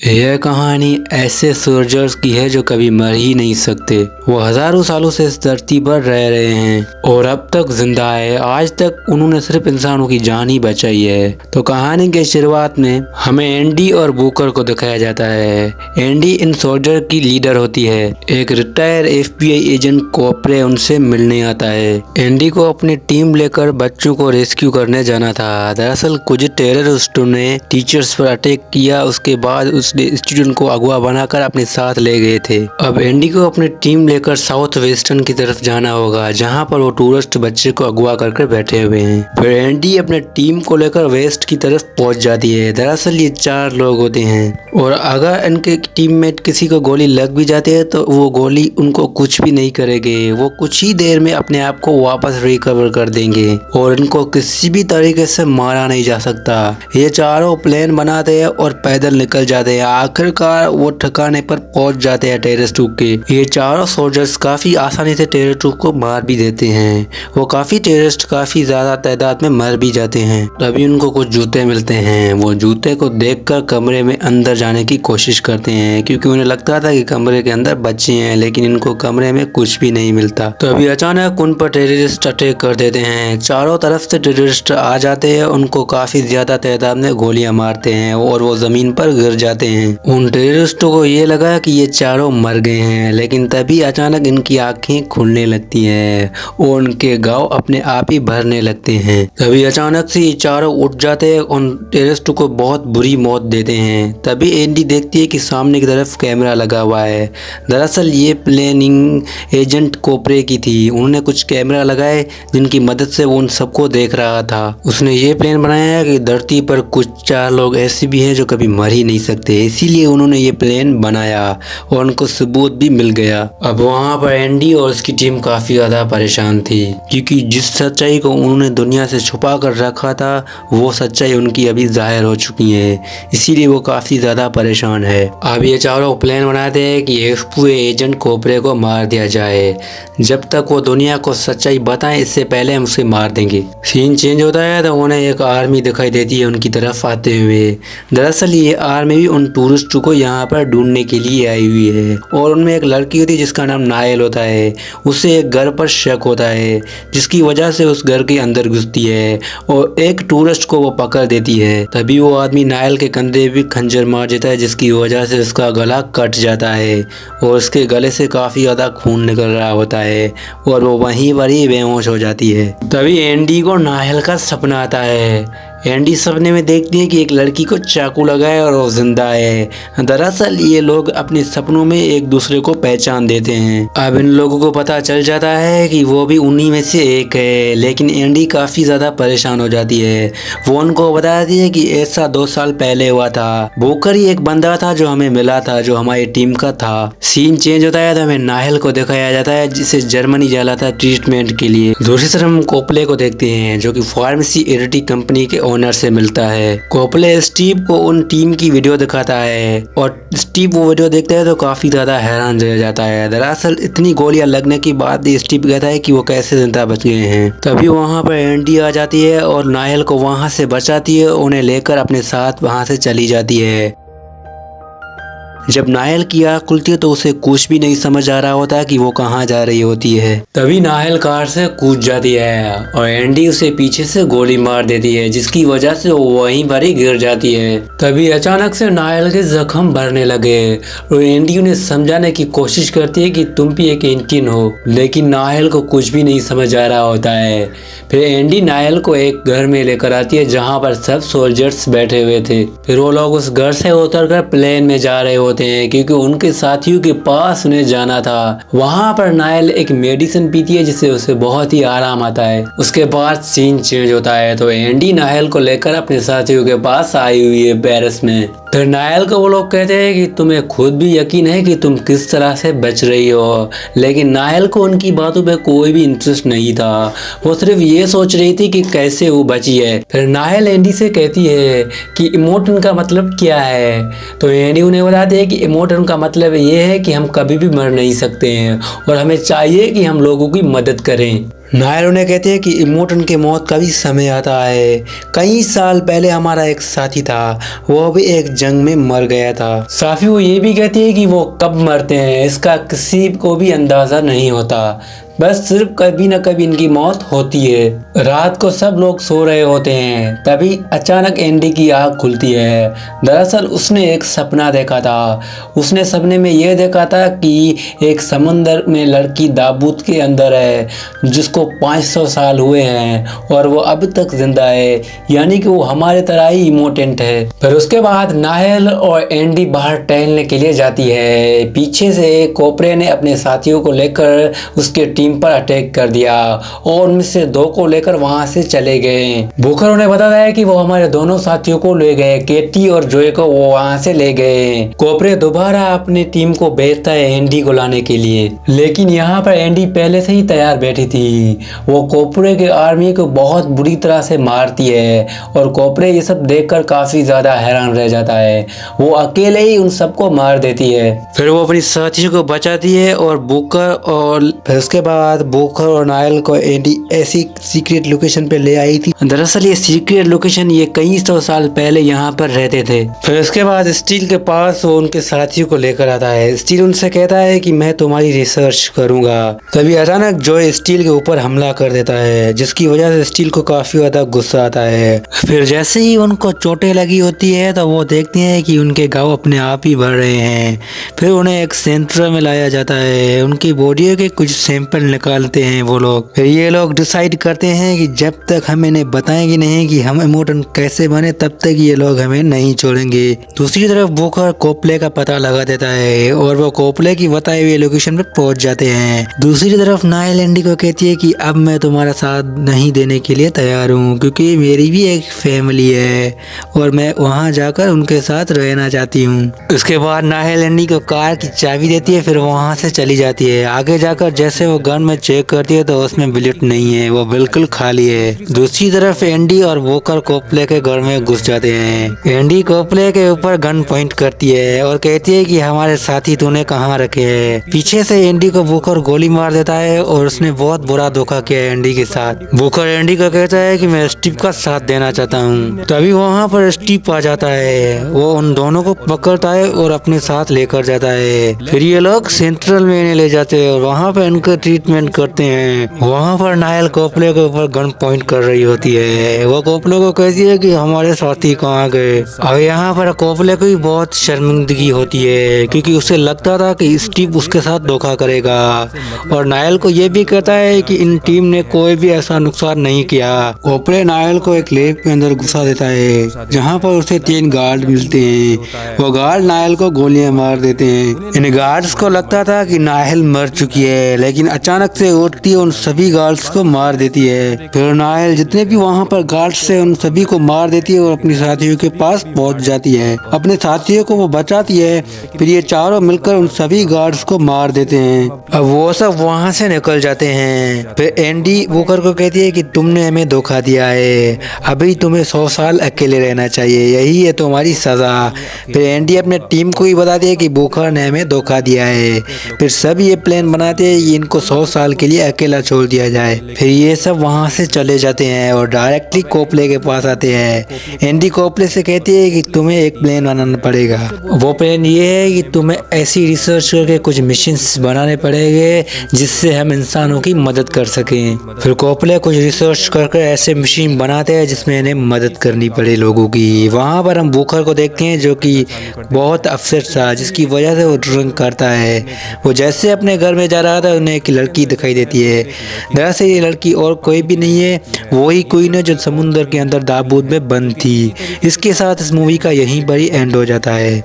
यह कहानी ऐसे सोल्जर्स की है जो कभी मर ही नहीं सकते। वो हजारों सालों से इस धरती पर रह रहे हैं और अब तक जिंदा है। आज तक उन्होंने सिर्फ इंसानों की जान ही बचाई है। तो कहानी के शुरुआत में हमें एंडी और बुकर को दिखाया जाता है। एंडी इन सोल्जर की लीडर होती है। एक रिटायर FBI एजेंट कोपरे उनसे मिलने आता है। एंडी को अपनी टीम लेकर बच्चों को रेस्क्यू करने जाना था। दरअसल कुछ टेररिस्टों ने टीचर्स पर अटैक किया। उसके बाद उसने स्टूडेंट को अगवा बनाकर अपने साथ ले गए थे। अब एंडी को अपनी टीम लेकर साउथ वेस्टर्न की तरफ जाना होगा, जहां पर वो टूरिस्ट बच्चे को अगवा करके बैठे हुए हैं। फिर एंडी अपने टीम को लेकर वेस्ट की तरफ पहुंच जाती है। दरअसल ये 4 लोग होते हैं और अगर इनके टीममेट किसी को गोली लग भी जाती है तो वो गोली उनको कुछ भी नहीं करेंगे। वो कुछ ही देर में अपने आप को वापस रिकवर कर देंगे और इनको किसी भी तरीके से मारा नहीं जा सकता। ये चारों प्लेन बनाते हैं और पैदल निकल जाते हैं। आखिरकार वो ठिकाने पर पहुंच जाते हैं टेररिस्ट के। ये चारों सोल्जर्स काफी आसानी से टेररिस्ट को मार भी देते हैं। वो काफी टेररिस्ट काफी ज्यादा तादाद में मर भी जाते हैं। तभी उनको कुछ जूते मिलते हैं। वो जूते को देखकर कमरे में अंदर जाने की कोशिश करते हैं, क्योंकि उन्हें लगता था कि कमरे के अंदर बच्चे हैं, लेकिन इनको कमरे में कुछ भी नहीं मिलता। तो अभी अचानक उन पर टेररिस्ट अटैक कर देते हैं। चारों तरफ से टेररिस्ट आ जाते हैं। उनको काफी ज्यादा तादाद में गोलियां मारते हैं और वो जमीन पर गिर जाते हैं। उन टेररिस्टों को ये लगा कि ये चारों मर गए हैं, लेकिन तभी अचानक इनकी आंखें खुलने लगती हैं और उनके घाव अपने आप ही भरने लगते हैं। तभी अचानक से ये चारों उठ जाते हैं। उन टेररिस्टों को बहुत बुरी मौत देते हैं। तभी एंडी देखती है कि सामने की तरफ कैमरा लगा हुआ है। दरअसल ये प्लानिंग एजेंट कोपरे की थी। उन्होंने कुछ कैमरा लगाए जिनकी मदद से वो उन सबको देख रहा था। उसने ये प्लान बनाया कि धरती पर कुछ 4 लोग ऐसे भी हैं जो कभी मर ही नहीं सकते, इसीलिए उन्होंने ये प्लान बनाया और उनको सबूत भी मिल गया। अब वहाँ पर एंडी और उसकी टीम काफी ज्यादा परेशान थी, क्योंकि जिस सच्चाई को उन्होंने दुनिया से छुपा कर रखा था वो सच्चाई उनकी अभी जाहिर हो चुकी है। इसीलिए वो काफी ज्यादा परेशान है। अब ये चारों प्लान बनाते हैं कि FBI एजेंट कोपरे को मार दिया जाए। जब तक वो दुनिया को सच्चाई बताएं इससे पहले हम उसे मार देंगे। सीन चेंज होता है तो उन्हें एक आर्मी दिखाई देती है उनकी तरफ आते हुए। दरअसल ये आर्मी भी उन टूरिस्ट को यहाँ पर ढूंढने के लिए आई हुई है और उनमें एक लड़की होती है जिसका नाम नायल होता है। उसे एक घर पर शक होता है, जिसकी वजह से उस घर के अंदर घुसती है और एक टूरिस्ट को वो पकड़ देती है। तभी वो आदमी नायल के कंधे भी खंजर मार देता है, जिसकी वजह से उसका गला कट जाता है और उसके गले से काफी ज्यादा खून निकल रहा होता है और वो वहीं पर ही बेहोश हो जाती है। तभी एंडी को नायल का सपना आता है। एंडी सपने में देखती है कि एक लड़की को चाकू लगा है और वो जिंदा है। दरअसल ये लोग अपने सपनों में एक दूसरे को पहचान देते हैं। अब इन लोगों को पता चल जाता है कि वो भी उन्हीं में से एक है, लेकिन एंडी काफी ज्यादा परेशान हो जाती है। वो उनको बताती है कि ऐसा 2 साल पहले हुआ था। बुकर ही एक बंदा था जो हमें मिला था, जो हमारी टीम का था। सीन चेंज होता है तो हमें नायल को दिखाया जाता है, जिसे जर्मनी जाना था ट्रीटमेंट के लिए। दूसरी तरफ हम कोपले को देखते हैं, जो कि फार्मेसी एडिटी कंपनी के ओनर से मिलता है। कोपले स्टीव को उन टीम की वीडियो दिखाता है और स्टीव वो वीडियो देखता है तो काफी ज्यादा हैरान रह जाता है। दरअसल इतनी गोलियां लगने के बाद स्टीव कहता है कि वो कैसे जिंदा बच गए हैं। तभी वहां पर एंडी आ जाती है और नायल को वहां से बचाती है। उन्हें लेकर अपने साथ वहां से चली जाती है। जब नायल की आँख खुलती है तो उसे कुछ भी नहीं समझ आ रहा होता कि वो कहाँ जा रही होती है। तभी नायल कार से कूद जाती है और एंडी उसे पीछे से गोली मार देती है, जिसकी वजह से वो वहीं पर ही गिर जाती है। तभी अचानक से नायल के जख्म भरने लगे और एंडी उन्हें समझाने की कोशिश करती है कि तुम भी एक इंडियन हो, लेकिन नायल को कुछ भी नहीं समझ आ रहा होता है। फिर एंडी नायल को एक घर में लेकर आती है जहाँ पर सब सोल्जर्स बैठे हुए थे। फिर वो लोग उस घर से उतरकर प्लेन में जा रहे होते हैं, क्योंकि उनके साथियों के पास उन्हें जाना था। वहां पर नायल एक मेडिसिन पीती है जिससे उसे बहुत ही आराम आता है। उसके बाद सीन चेंज होता है तो एंडी नायल को लेकर अपने साथियों के पास आई हुई है पेरिस में। फिर नायल को वो लोग कहते हैं कि तुम्हें खुद भी यकीन है कि तुम किस तरह से बच रही हो, लेकिन नायल को उनकी बातों पे कोई भी इंटरेस्ट नहीं था। वो सिर्फ ये सोच रही थी कि कैसे वो बची है। फिर नायल एंडी से कहती है कि इमोर्टल का मतलब क्या है। तो एंडी उन्हें बताती है कि इमोर्टल का मतलब ये है कि हम कभी भी मर नहीं सकते हैं और हमें चाहिए कि हम लोगों की मदद करें। नायर उन्हें कहते हैं कि इमोटन के मौत का भी समय आता है। कई साल पहले हमारा एक साथी था, वो भी एक जंग में मर गया था। साफी वो ये भी कहती है कि वो कब मरते हैं इसका किसी को भी अंदाजा नहीं होता, बस सिर्फ कभी न कभी इनकी मौत होती है। रात को सब लोग सो रहे होते हैं, तभी अचानक एंडी की आँख खुलती है। दरअसल उसने एक सपना देखा था। उसने सपने में यह देखा था कि एक समुंदर में लड़की ताबूत के अंदर है जिसको 500 साल हुए हैं और वो अब तक जिंदा है, यानी कि वो हमारे तरह ही इमोटेंट है। फिर उसके बाद नायल और एंडी बाहर टहलने के लिए जाती है। पीछे से कोपरे ने अपने साथियों को लेकर उसके टीम पर अटैक कर दिया और उनमें से 2 को लेकर वहां से चले गए। बुकर उन्हें बताता है कि वो हमारे दोनों साथियों को ले गए, केटी और जोए को वो वहां से ले गए। कोपरे दोबारा अपनी टीम को भेजता है एंडी को लाने के लिए, लेकिन यहाँ पर एंडी पहले से ही तैयार बैठी थी। वो कोपरे के आर्मी को बहुत बुरी तरह से मारती है और कोपरे ये सब देखकर काफी ज्यादा हैरान रह जाता है। वो अकेले ही उन सबको मार देती है। फिर वो अपनी साथियों को बचाती है और बुकर और फिर उसके बाद बुकर और नायल को एंडी ऐसी सीक्रेट लोकेशन पे ले आई थी। दरअसल ये सीक्रेट लोकेशन ये कई 100 साल पहले यहाँ पर रहते थे। फिर उसके बाद स्टील के पास वो उनके साथियों को लेकर आता है। स्टील उनसे कहता है कि मैं तुम्हारी रिसर्च करूंगा। तभी अचानक जोए स्टील के ऊपर हमला कर देता है, जिसकी वजह से स्टील को काफी ज्यादा गुस्सा आता है। फिर जैसे ही उनको चोटें लगी होती है तो वो देखते हैं कि उनके घाव अपने आप ही बढ़ रहे हैं। फिर उन्हें एक सेंटर में लाया जाता है। उनकी बॉडी के कुछ सैंपल निकालते हैं वो लोग। फिर ये लोग डिसाइड करते हैं कि जब तक हम इन्हें बताएंगे नहीं कि हम इमोटन कैसे बने, तब तक ये लोग हमें नहीं छोड़ेंगे। दूसरी तरफ बुकर कोपले का पता लगा देता है और वो कोपले की बताई हुई लोकेशन पे पहुंच जाते हैं। दूसरी तरफ नायल एंडी को कहती है कि अब मैं तुम्हारा साथ नहीं देने के लिए तैयार हूँ, क्योंकि मेरी भी एक फैमिली है और मैं वहाँ जाकर उनके साथ रहना चाहती हूँ। उसके बाद नायल एंडी को कार की चाबी देती है, फिर वहाँ से चली जाती है। आगे जाकर जैसे वो गन में चेक करती है तो उसमें बुलेट नहीं है, वो बिल्कुल खाली है। दूसरी तरफ एंडी और बुकर कोपले के घर में घुस जाते हैं। एंडी कोपले के ऊपर गन पॉइंट करती है और कहती है कि हमारे साथी तूने कहाँ रखे हैं। पीछे से एंडी को बुकर गोली मार देता है और उसने बहुत बुरा धोखा किया है एंडी के साथ। बुकर एंडी को कहता है कि मैं स्टीव का साथ देना चाहता हूँ। तभी वहाँ पर स्टीव आ जाता है। वो उन दोनों को पकड़ता है और अपने साथ लेकर जाता है। फिर ये लोग सेंट्रल में इन्हें ले जाते हैं और वहाँ पे इनका ट्रीटमेंट करते हैं। वहाँ पर नायल कोपले के ऊपर गन पॉइंट कर रही होती है। वो कोपले को कहती है कि हमारे साथी कहाँ गए। अब यहाँ पर कोपले को भी बहुत शर्मिंदगी होती है, क्योंकि उसे लगता था कि स्टीव उसके साथ धोखा करेगा। और नायल को ये भी कहता है कि इन टीम ने कोई भी ऐसा नुकसान नहीं किया। कोपले नायल को एक लेब के अंदर घुसा देता है, जहाँ पर उसे 3 गार्ड मिलते हैं। वो गार्ड नायल को गोलियां मार देते हैं। इन गार्ड्स को लगता था कि नायल मर चुकी है, लेकिन अचानक से उठती उन सभी गार्ड्स को मार देती है। फिर नायल जितने भी वहाँ पर गार्ड्स थे उन सभी को मार देती है और अपनी साथियों के पास पहुँच जाती है। अपने साथियों को वो बचाती है। फिर ये चारों मिलकर उन सभी गार्ड्स को मार देते हैं। अब वो सब वहाँ से निकल जाते हैं। फिर एंडी बुकर को कहती है कि तुमने हमें धोखा दिया है, अभी तुम्हें 100 साल अकेले रहना चाहिए, यही है तुम्हारी सजा। फिर एंडी अपने टीम को ही बताती है कि बुकर ने हमें धोखा दिया है। फिर सब ये प्लान बनाते हैं कि इनको 100 साल के लिए अकेला छोड़ दिया जाए। फिर ये सब वहाँ से चले जाते हैं और डायरेक्टली कोपले के पास आते हैं। एंडी कोपले से कहती है कि तुम्हें एक प्लान बनाना पड़ेगा। वो प्लान ये है कि तुम्हें ऐसी रिसर्च करके कुछ मिशंस बनाने पड़ेंगे जिससे हम इंसानों की मदद कर सकें। फिर कोपले कुछ रिसर्च करके ऐसे मशीन बनाते हैं जिसमें इन्हें मदद करनी पड़े लोगों की। वहाँ पर हम बुकर को देखते हैं जो कि बहुत अपसेट था, जिसकी वजह से वो ड्रिंक करता है। वो जैसे अपने घर में जा रहा था उन्हें एक लड़की दिखाई देती है। दरअसल ये लड़की और कोई भी नहीं है, वही क्वीन है जो समुद्र के अंदर ताबूत में बंद थी। इसके साथ इस मूवी का यहीं पर ही एंड हो जाता है।